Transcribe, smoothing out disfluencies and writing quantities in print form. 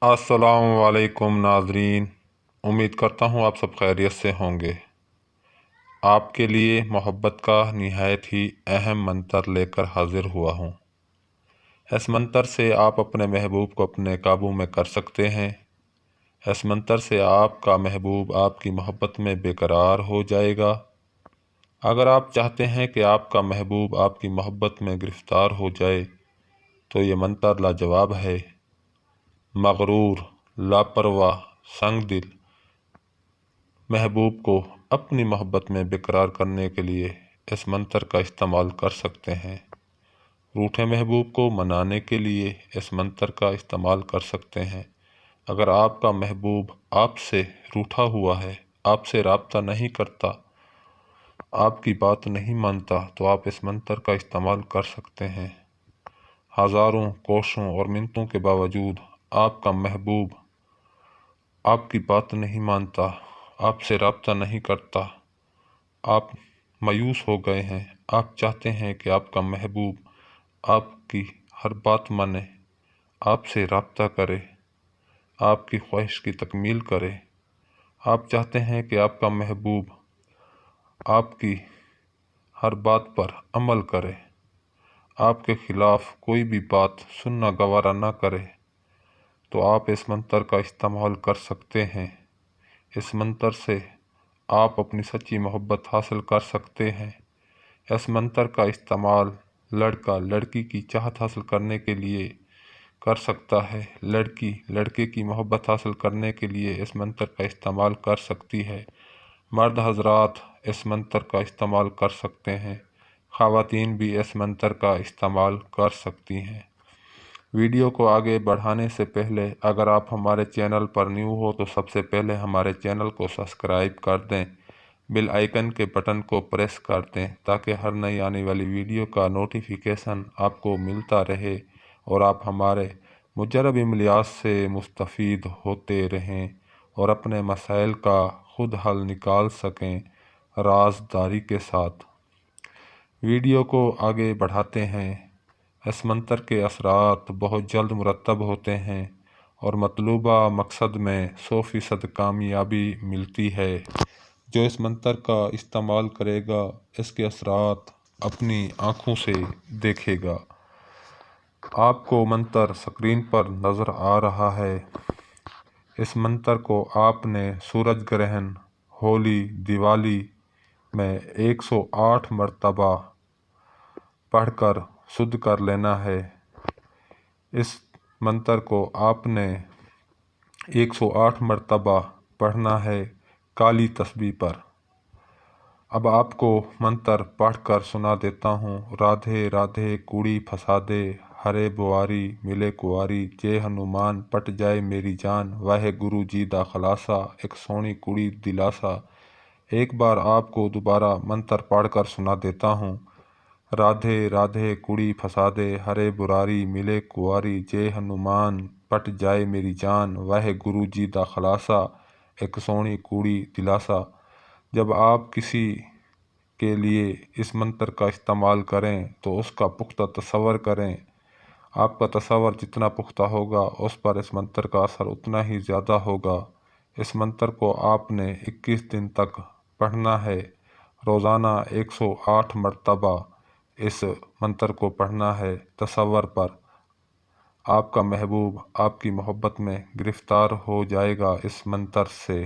السلام علیکم ناظرین، امید کرتا ہوں آپ سب خیریت سے ہوں گے۔ آپ کے لیے محبت کا نہایت ہی اہم منتر لے کر حاضر ہوا ہوں۔ اس منتر سے آپ اپنے محبوب کو اپنے قابو میں کر سکتے ہیں۔ اس منتر سے آپ کا محبوب آپ کی محبت میں بے قرار ہو جائے گا۔ اگر آپ چاہتے ہیں کہ آپ کا محبوب آپ کی محبت میں گرفتار ہو جائے تو یہ منتر لاجواب ہے۔ مغرور، لاپرواہ، سنگ دل محبوب کو اپنی محبت میں برقرار کرنے کے لیے اس منتر کا استعمال کر سکتے ہیں۔ روٹھے محبوب کو منانے کے لیے اس منتر کا استعمال کر سکتے ہیں۔ اگر آپ کا محبوب آپ سے روٹھا ہوا ہے، آپ سے رابطہ نہیں کرتا، آپ کی بات نہیں مانتا، تو آپ اس منتر کا استعمال کر سکتے ہیں۔ ہزاروں کوششوں اور منتوں کے باوجود آپ کا محبوب آپ کی بات نہیں مانتا، آپ سے رابطہ نہیں کرتا، آپ مایوس ہو گئے ہیں، آپ چاہتے ہیں کہ آپ کا محبوب آپ کی ہر بات مانے، آپ سے رابطہ کرے، آپ کی خواہش کی تکمیل کرے، آپ چاہتے ہیں کہ آپ کا محبوب آپ کی ہر بات پر عمل کرے، آپ کے خلاف کوئی بھی بات سننا گوارا نہ کرے، تو آپ اس منتر کا استعمال کر سکتے ہیں۔ اس منتر سے آپ اپنی سچی محبت حاصل کر سکتے ہیں۔ اس منتر کا استعمال لڑکا لڑکی کی چاہت حاصل کرنے کے لیے کر سکتا ہے، لڑکی لڑکے کی محبت حاصل کرنے کے لیے اس منتر کا استعمال کر سکتی ہے۔ مرد حضرات اس منتر کا استعمال کر سکتے ہیں، خواتین بھی اس منتر کا استعمال کر سکتی ہیں۔ ویڈیو کو آگے بڑھانے سے پہلے اگر آپ ہمارے چینل پر نیو ہو تو سب سے پہلے ہمارے چینل کو سبسکرائب کر دیں، بیل آئیکن کے بٹن کو پریس کر دیں تاکہ ہر نئی آنے والی ویڈیو کا نوٹیفیکیشن آپ کو ملتا رہے اور آپ ہمارے مجرب عملیات سے مستفید ہوتے رہیں اور اپنے مسائل کا خود حل نکال سکیں رازداری کے ساتھ۔ ویڈیو کو آگے بڑھاتے ہیں۔ اس منتر کے اثرات بہت جلد مرتب ہوتے ہیں اور مطلوبہ مقصد میں 100% کامیابی ملتی ہے۔ جو اس منتر کا استعمال کرے گا اس کے اثرات اپنی آنکھوں سے دیکھے گا۔ آپ کو منتر سکرین پر نظر آ رہا ہے۔ اس منتر کو آپ نے سورج گرہن، ہولی، دیوالی میں 108 مرتبہ پڑھ کر شدھ کر لینا ہے۔ اس منتر کو آپ نے 108 مرتبہ پڑھنا ہے کالی تسبیح پر۔ اب آپ کو منتر پڑھ کر سنا دیتا ہوں۔ رادھے رادھے کوڑی پھنسا دے، ہرے بواری ملے کواری، جے ہنومان پٹ جائے میری جان، واہے گرو جی دا خلاصہ، ایک سونی کوڑی دلاسا۔ ایک بار آپ کو دوبارہ منتر پڑھ کر سنا دیتا ہوں۔ رادھے رادھے کوڑی پھنسا دے، ہرے براری ملے کواری، جے ہنومان پٹ جائے میری جان، واہے گرو جی دا خلاصہ، ایک سونی کوڑی دلاسا۔ جب آپ کسی کے لیے اس منتر کا استعمال کریں تو اس کا پختہ تصور کریں۔ آپ کا تصور جتنا پختہ ہوگا اس پر اس منتر کا اثر اتنا ہی زیادہ ہوگا۔ اس منتر کو آپ نے 21 دن تک پڑھنا ہے۔ روزانہ 108 مرتبہ اس منتر کو پڑھنا ہے۔ تصور پر آپ کا محبوب آپ کی محبت میں گرفتار ہو جائے گا اس منتر سے۔